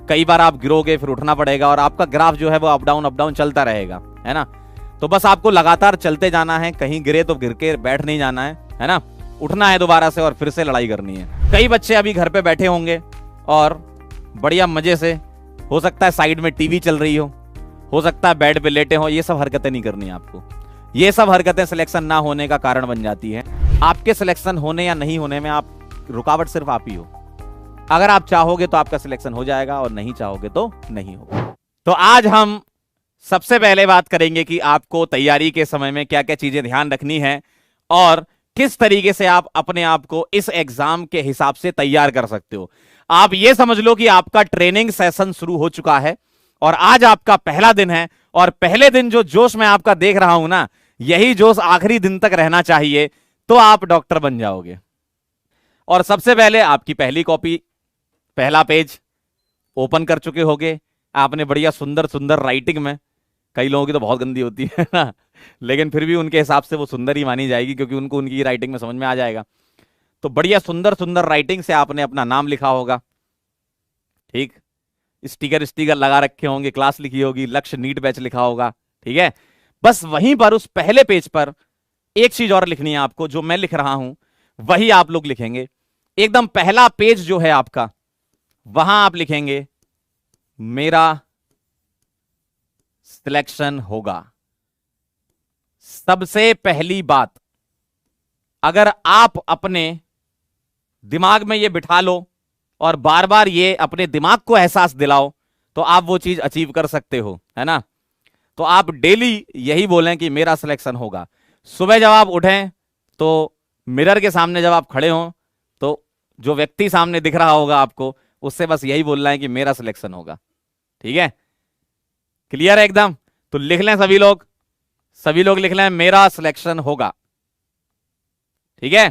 कई बार आप गिरोगे, फिर उठना पड़ेगा और आपका ग्राफ जो है वो अप डाउन चलता रहेगा, है ना। तो बस आपको लगातार चलते जाना है, कहीं गिरे तो गिर के बैठ नहीं जाना है ना। उठना है दोबारा से और फिर से लड़ाई करनी है। कई बच्चे अभी घर पे बैठे होंगे और बढ़िया मजे से, हो सकता है साइड में टीवी चल रही हो सकता है बेड पे लेटे हो। ये सब हरकतें नहीं करनी है आपको। ये सब हरकतें सिलेक्शन ना होने का कारण बन जाती है। आपके सिलेक्शन होने या नहीं होने में आप रुकावट सिर्फ आप ही हो। अगर आप चाहोगे तो आपका सिलेक्शन हो जाएगा और नहीं चाहोगे तो नहीं होगा। तो आज हम सबसे पहले बात करेंगे कि आपको तैयारी के समय में क्या क्या चीजें ध्यान रखनी है और किस तरीके से आप अपने आप को इस एग्जाम के हिसाब से तैयार कर सकते हो। आप ये समझ लो कि आपका ट्रेनिंग सेशन शुरू हो चुका है और आज आपका पहला दिन है और पहले दिन जो जोश मैं आपका देख रहा हूं ना, यही जोश आखिरी दिन तक रहना चाहिए, तो आप डॉक्टर बन जाओगे। और सबसे पहले आपकी पहली कॉपी, पहला पेज ओपन कर चुके होगे। आपने बढ़िया सुंदर सुंदर राइटिंग में, कई लोगों की तो बहुत गंदी होती है ना, लेकिन फिर भी उनके हिसाब से वो सुंदर ही मानी जाएगी क्योंकि उनको उनकी राइटिंग में समझ में आ जाएगा। तो बढ़िया सुंदर सुंदर राइटिंग से आपने अपना नाम लिखा होगा, ठीक, स्टिकर लगा रखे होंगे, क्लास लिखी होगी, लक्ष्य नीट बैच लिखा होगा, ठीक है। बस वहीं पर उस पहले पेज पर एक चीज और लिखनी है आपको, जो मैं लिख रहा हूं वही आप लोग लिखेंगे। एकदम पहला पेज जो है आपका, वहां आप लिखेंगे मेरा सिलेक्शन होगा। सबसे पहली बात, अगर आप अपने दिमाग में ये बिठा लो और बार बार ये अपने दिमाग को एहसास दिलाओ तो आप वो चीज अचीव कर सकते हो, है ना। तो आप डेली यही बोलें कि मेरा सिलेक्शन होगा। सुबह जब आप उठें तो मिरर के सामने जब आप खड़े हों तो जो व्यक्ति सामने दिख रहा होगा आपको, उससे बस यही बोलना है कि मेरा सिलेक्शन होगा। ठीक है, क्लियर है एकदम। तो लिख लें सभी लोग लिख लें मेरा सिलेक्शन होगा। ठीक है,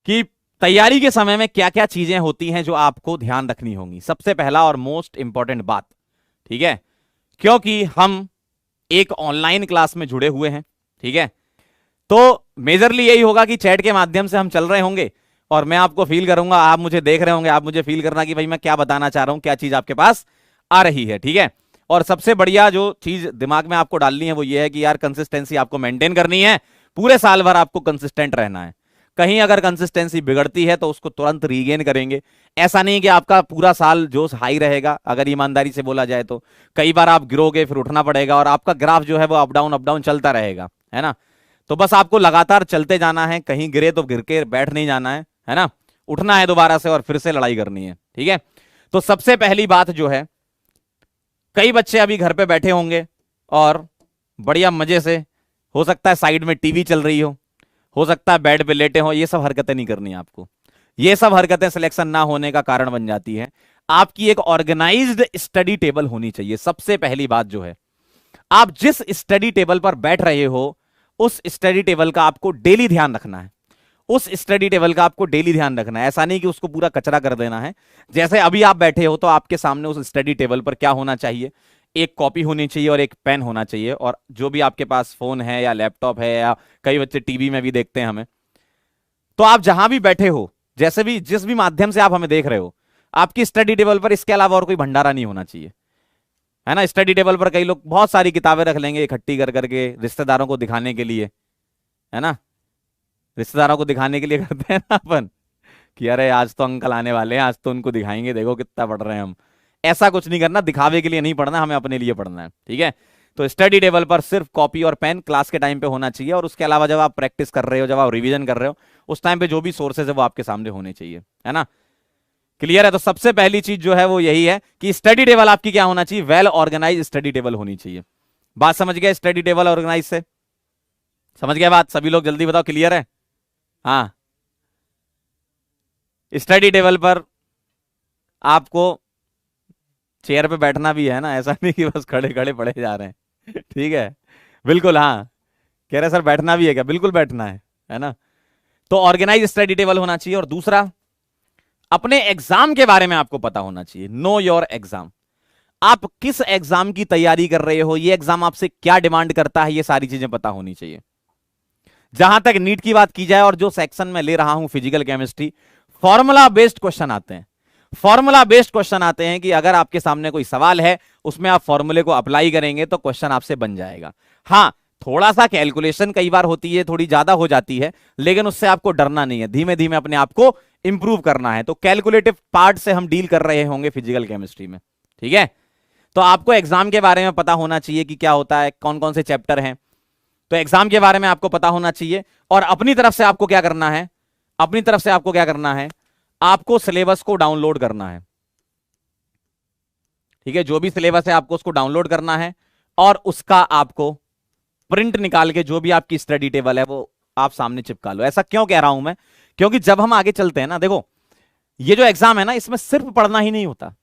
कि तैयारी के समय में क्या क्या चीजें होती हैं जो आपको ध्यान रखनी होंगी। सबसे पहला और मोस्ट इंपॉर्टेंट बात, ठीक है, क्योंकि हम एक ऑनलाइन क्लास में जुड़े हुए हैं, ठीक है, तो मेजरली यही होगा कि चैट के माध्यम से हम चल रहे होंगे और मैं आपको फील करूंगा, आप मुझे देख रहे होंगे, आप मुझे फील करना कि भाई मैं क्या बताना चाह रहा हूं, क्या चीज आपके पास आ रही है। ठीक है, और सबसे बढ़िया जो चीज दिमाग में आपको डालनी है वो ये है कि यार कंसिस्टेंसी आपको मेंटेन करनी है। पूरे साल भर आपको कंसिस्टेंट रहना है। कहीं अगर कंसिस्टेंसी बिगड़ती है तो उसको तुरंत रीगेन करेंगे। ऐसा नहीं कि आपका पूरा साल जोश हाई रहेगा। अगर ईमानदारी से बोला जाए तो कई बार आप गिरोगे, फिर उठना पड़ेगा और आपका ग्राफ जो है वो अप डाउन चलता रहेगा, है ना। तो बस आपको लगातार चलते जाना है, कहीं गिरे तो गिर के बैठ नहीं जाना है ना। उठना है दोबारा से और फिर से लड़ाई करनी है। ठीक है, तो सबसे पहली बात जो है, कई बच्चे अभी घर पे बैठे होंगे और बढ़िया मजे से, हो सकता है साइड में टीवी चल रही हो सकता है बेड पे लेटे हो। ये सब हरकतें नहीं करनी है आपको। ये सब हरकतें सिलेक्शन ना होने का कारण बन जाती है। आपकी एक ऑर्गेनाइज्ड स्टडी टेबल होनी चाहिए। सबसे पहली बात जो है, आप जिस स्टडी टेबल पर बैठ रहे हो उस स्टडी टेबल का आपको डेली ध्यान रखना है। ऐसा नहीं कि उसको पूरा कचरा कर देना है। जैसे अभी आप बैठे हो तो आपके सामने उस स्टडी टेबल पर क्या होना चाहिए, एक कॉपी होनी चाहिए और एक पेन होना चाहिए, और जो भी आपके पास फोन है या लैपटॉप है, या कई बच्चे टीवी में भी देखते हैं हमें, तो आप जहां भी बैठे हो, जैसे भी जिस भी माध्यम से आप हमें देख रहे हो, आपकी स्टडी टेबल पर इसके अलावा और कोई भंडारा नहीं होना चाहिए, है ना। स्टडी टेबल पर कई लोग बहुत सारी किताबें रख लेंगे इकट्ठी कर करके, रिश्तेदारों को दिखाने के लिए, है ना। रिश्तेदारों को दिखाने के लिए करते हैं ना अपन कि अरे आज तो अंकल आने वाले हैं, आज तो उनको दिखाएंगे, देखो कितना पढ़ रहे हैं हम। ऐसा कुछ नहीं करना, दिखावे के लिए नहीं पढ़ना, हमें अपने लिए पढ़ना है। ठीक है, तो स्टडी टेबल पर सिर्फ कॉपी और पेन क्लास के टाइम पे होना चाहिए, और उसके अलावा जब आप प्रैक्टिस कर रहे हो, जब आप रिवीजन कर रहे हो, उस टाइम पे जो भी सोर्सेज है वो आपके सामने होने चाहिए, है ना। क्लियर है। तो सबसे पहली चीज जो है वो यही है कि स्टडी टेबल आपकी क्या होना चाहिए, वेल ऑर्गेनाइज स्टडी टेबल होनी चाहिए। बात समझ गए? स्टडी टेबल ऑर्गेनाइज से समझ गए बात? सभी लोग जल्दी बताओ, क्लियर है? हाँ, स्टडी टेबल पर आपको चेयर पे बैठना भी है ना, ऐसा नहीं कि बस खड़े खड़े पढ़े जा रहे हैं। ठीक है, बिल्कुल। हाँ, कह रहे सर बैठना भी है क्या? बिल्कुल बैठना है ना। तो ऑर्गेनाइज स्टडी टेबल होना चाहिए। और दूसरा, अपने एग्जाम के बारे में आपको पता होना चाहिए। Know your exam. आप किस एग्जाम की तैयारी कर रहे हो, ये एग्जाम आपसे क्या डिमांड करता है, ये सारी चीजें पता होनी चाहिए। जहां तक नीट की बात की जाए, और जो सेक्शन में ले रहा हूं physical chemistry, formula based question आते हैं। फॉर्मूला बेस्ड क्वेश्चन आते हैं कि अगर आपके सामने कोई सवाल है उसमें आप फॉर्मूले को अप्लाई करेंगे तो क्वेश्चन आपसे बन जाएगा। हाँ, थोड़ा सा कैलकुलेशन कई बार होती है, थोड़ी ज्यादा हो जाती है, लेकिन उससे आपको डरना नहीं है, धीमे धीमे अपने आप को इंप्रूव करना है। तो कैलकुलेटिव पार्ट से हम डील कर रहे होंगे फिजिकल केमिस्ट्री में, ठीक है। तो आपको एग्जाम के बारे में पता होना चाहिए कि क्या होता है, कौन कौन से चैप्टर हैं। तो एग्जाम के बारे में आपको पता होना चाहिए। और अपनी तरफ से आपको क्या करना है, अपनी तरफ से आपको क्या करना है, आपको सिलेबस को डाउनलोड करना है, ठीक है। जो भी सिलेबस है आपको उसको डाउनलोड करना है और उसका आपको प्रिंट निकाल के जो भी आपकी स्टडी टेबल है वो आप सामने चिपका लो। ऐसा क्यों कह रहा हूं मैं, क्योंकि जब हम आगे चलते हैं ना, देखो ये जो एग्जाम है ना, इसमें सिर्फ पढ़ना ही नहीं होता,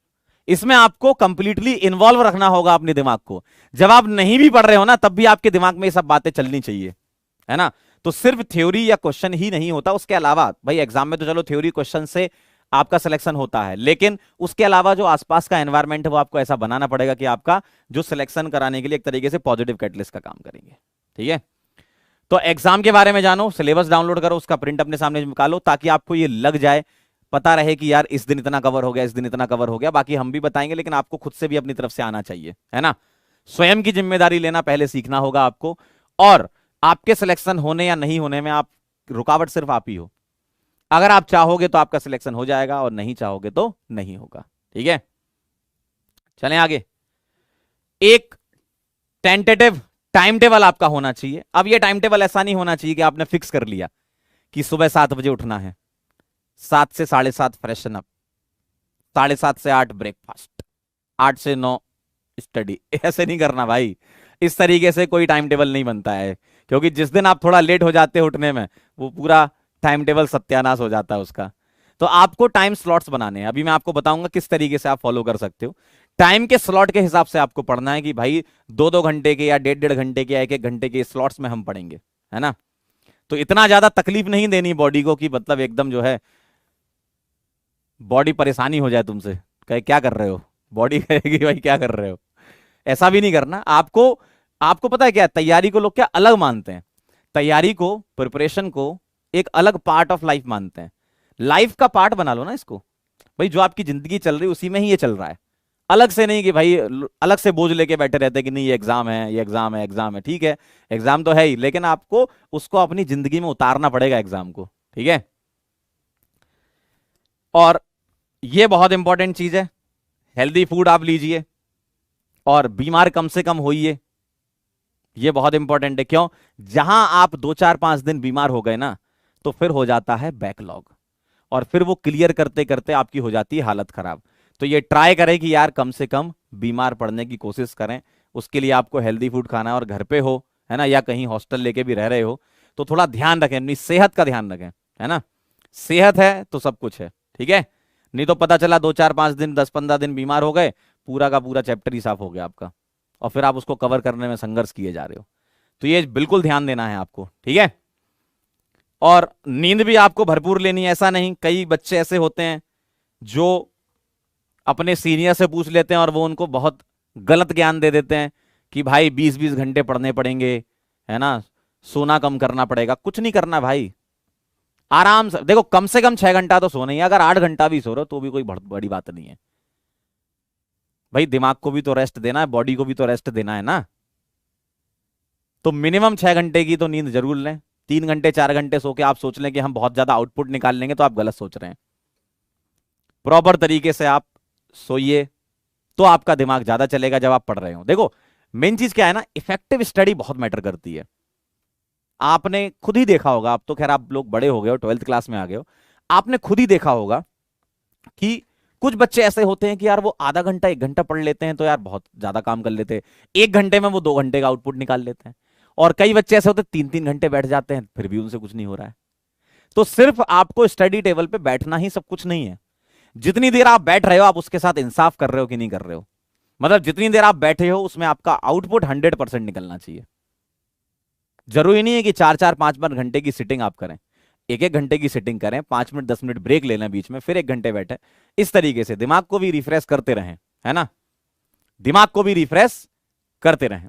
इसमें आपको कंप्लीटली इन्वॉल्व रखना होगा अपने दिमाग को। जब आप नहीं भी पढ़ रहे हो ना, तब भी आपके दिमाग में ये सब बातें चलनी चाहिए, है ना। तो सिर्फ थ्योरी या क्वेश्चन ही नहीं होता, उसके अलावा भाई एग्जाम में तो चलो थ्योरी क्वेश्चन से आपका सिलेक्शन होता है, लेकिन उसके अलावा जो आसपास का एनवायरमेंट है वो आपको ऐसा बनाना पड़ेगा कि आपका जो सिलेक्शन कराने के लिए एक तरीके से पॉजिटिव कैटलिस्ट का काम करेंगे, ठीक है। तो एग्जाम के बारे में जानो, सिलेबस डाउनलोड करो, उसका प्रिंट अपने सामने निकालो, ताकि आपको ये लग जाए, पता रहे कि यार इस दिन इतना कवर हो गया, इस दिन इतना कवर हो गया। बाकी हम भी बताएंगे, लेकिन आपको खुद से भी अपनी तरफ से आना चाहिए, है ना। स्वयं की जिम्मेदारी लेना पहले सीखना होगा आपको। और आपके सिलेक्शन होने या नहीं होने में आप रुकावट सिर्फ आप ही हो। अगर आप चाहोगे तो आपका सिलेक्शन हो जाएगा और नहीं चाहोगे तो नहीं होगा, ठीक है। चलें आगे। एक टेंटेटिव टाइम टेबल आपका होना चाहिए। अब ये टाइम टेबल ऐसा नहीं होना चाहिए कि आपने फिक्स कर लिया कि सुबह 7 बजे उठना है, 7 से 7:30 फ्रेशन अप, 7:30 से 8 ब्रेकफास्ट, 8 से 9 स्टडी। ऐसे नहीं करना भाई, इस तरीके से कोई टाइम टेबल नहीं बनता है, क्योंकि जिस दिन आप थोड़ा लेट हो जाते हो उठने में, वो पूरा टाइम टेबल सत्यानाश हो जाता है उसका। तो आपको टाइम स्लॉट्स बनाने हैं, अभी मैं आपको बताऊंगा किस तरीके से आप फॉलो कर सकते हो। टाइम के स्लॉट के हिसाब से आपको पढ़ना है कि भाई 2-2 घंटे के या 1.5-1.5 घंटे के या 1-1 घंटे के स्लॉट्स में हम पढ़ेंगे, है ना। तो इतना ज्यादा तकलीफ नहीं देनी बॉडी को कि मतलब एकदम जो है बॉडी परेशानी हो जाए तुमसे, कहे क्या कर रहे हो, बॉडी कहेगी भाई क्या कर रहे हो। ऐसा भी नहीं करना आपको। आपको पता है क्या, तैयारी को लोग क्या अलग मानते हैं, तैयारी को, प्रिपरेशन को एक अलग पार्ट ऑफ लाइफ मानते हैं। लाइफ का पार्ट बना लो ना इसको भाई, जो आपकी जिंदगी चल रही है उसी में ही ये चल रहा है। अलग से नहीं कि भाई अलग से बोझ लेके बैठे रहते कि नहीं ये एग्जाम है, ये एग्जाम है, एग्जाम है, ठीक है एग्जाम तो है ही, लेकिन आपको उसको अपनी जिंदगी में उतारना पड़ेगा एग्जाम को, ठीक है। और ये बहुत इंपॉर्टेंट चीज है, हेल्दी फूड आप लीजिए और बीमार कम से कम होइए। ये बहुत इंपॉर्टेंट है, क्यों, जहां आप 2-4-5 दिन बीमार हो गए ना, तो फिर हो जाता है बैकलॉग, और फिर वो क्लियर करते करते आपकी हो जाती है हालत खराब। तो ये ट्राई करें कि यार कम से कम बीमार पड़ने की कोशिश करें। उसके लिए आपको हेल्दी फूड खाना है, और घर पे हो, है ना, या कहीं हॉस्टल लेके भी रह रहे हो, तो थोड़ा ध्यान रखें, अपनी सेहत का ध्यान रखें, है ना। सेहत है तो सब कुछ है, ठीक है। नहीं तो पता चला 2-4-5 दिन 10-15 दिन बीमार हो गए, पूरा का पूरा चैप्टर ही साफ हो गया आपका, और फिर आप उसको कवर करने में संघर्ष किए जा रहे हो। तो ये बिल्कुल ध्यान देना है आपको, ठीक है। और नींद भी आपको भरपूर लेनी है। ऐसा नहीं, कई बच्चे ऐसे होते हैं जो अपने सीनियर से पूछ लेते हैं और वो उनको बहुत गलत ज्ञान दे देते हैं कि भाई 20-20 घंटे पढ़ने पड़ेंगे, है ना, सोना कम करना पड़ेगा। कुछ नहीं करना भाई, आराम से देखो, कम से कम 6 घंटा तो सोना ही है। अगर 8 घंटा भी सो रहे हो तो भी कोई बड़ी बात नहीं है भाई, दिमाग को भी तो रेस्ट देना है, बॉडी को भी तो रेस्ट देना है ना। तो मिनिमम 6 घंटे की तो नींद जरूर लें। 3 घंटे 4 घंटे सो के आप सोच लें कि हम बहुत ज्यादा आउटपुट निकाल लेंगे, तो आप गलत सोच रहे हैं। प्रॉपर तरीके से आप सोइए तो आपका दिमाग ज्यादा चलेगा जब आप पढ़ रहे हो। देखो मेन चीज क्या है ना, इफेक्टिव स्टडी बहुत मैटर करती है। आपने खुद ही देखा होगा, अब तो खैर आप लोग बड़े हो गए हो, 12th क्लास में आ गए हो, आपने खुद ही देखा होगा कि कुछ बच्चे ऐसे होते हैं कि यार वो आधा घंटा 1 घंटा पढ़ लेते हैं तो यार बहुत ज्यादा काम कर लेते हैं, 1 घंटे में वो 2 घंटे का आउटपुट निकाल लेते हैं। और कई बच्चे ऐसे होते हैं 3-3 घंटे बैठ जाते हैं, फिर भी उनसे कुछ नहीं हो रहा है। तो सिर्फ आपको स्टडी टेबल पे बैठना ही सब कुछ नहीं है। जितनी देर आप बैठ रहे हो आप उसके साथ इंसाफ कर रहे हो कि नहीं कर रहे हो। मतलब जितनी देर आप बैठे हो उसमें आपका आउटपुट 100% निकलना चाहिए। जरूरी नहीं है कि 4-4 5-5 घंटे की सिटिंग आप करें, 1-1 घंटे की सिटिंग करें, 5 मिनट 10 मिनट ब्रेक ले लें बीच में, फिर 1 घंटे बैठे। इस तरीके से दिमाग को भी रिफ्रेश करते रहें, है ना, दिमाग को भी रिफ्रेश करते रहें।